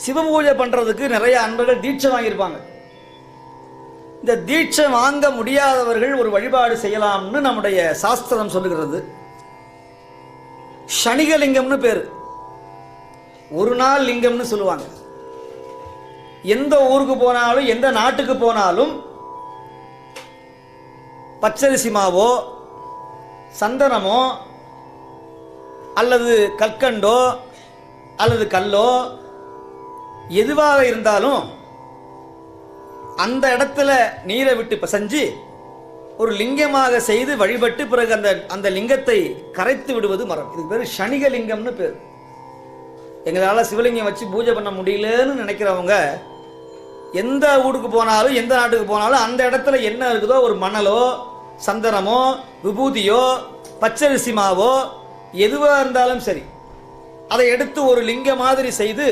சிவபூஜை பண்ணுறதுக்கு நிறைய அன்பர்கள் தீட்சை வாங்கியிருப்பாங்க. இந்த தீட்சை வாங்க முடியாதவர்கள் ஒரு வழிபாடு செய்யலாம்னு நம்முடைய சாஸ்திரம் சொல்லுகிறது. சனிகலிங்கம்னு பேர், ஒரு நாள் லிங்கம்னு சொல்லுவாங்க. எந்த ஊருக்கு போனாலும் எந்த நாட்டுக்கு போனாலும் பச்சரிசி மாவோ சந்தனமோ அல்லது கற்கண்டோ அல்லது கல்லோ எதுவாக இருந்தாலும் அந்த இடத்துல நீரை விட்டு பசைஞ்சு ஒரு லிங்கமாக செய்து வழிபட்டு பிறகு அந்த லிங்கத்தை கரைத்து விடுவது மரம். இதுக்கு பேர் சனிகலிங்கம்னு பேர். எங்களால் சிவலிங்கம் வச்சு பூஜை பண்ண முடியலன்னு நினைக்கிறவங்க எந்த ஊருக்கு போனாலும் எந்த நாட்டுக்கு போனாலும் அந்த இடத்துல என்ன இருக்குதோ ஒரு மணலோ சந்தனமோ விபூதியோ பச்சரிசி மாவோ எதுவாக இருந்தாலும் சரி அதை எடுத்து ஒரு லிங்க மாதிரி செய்து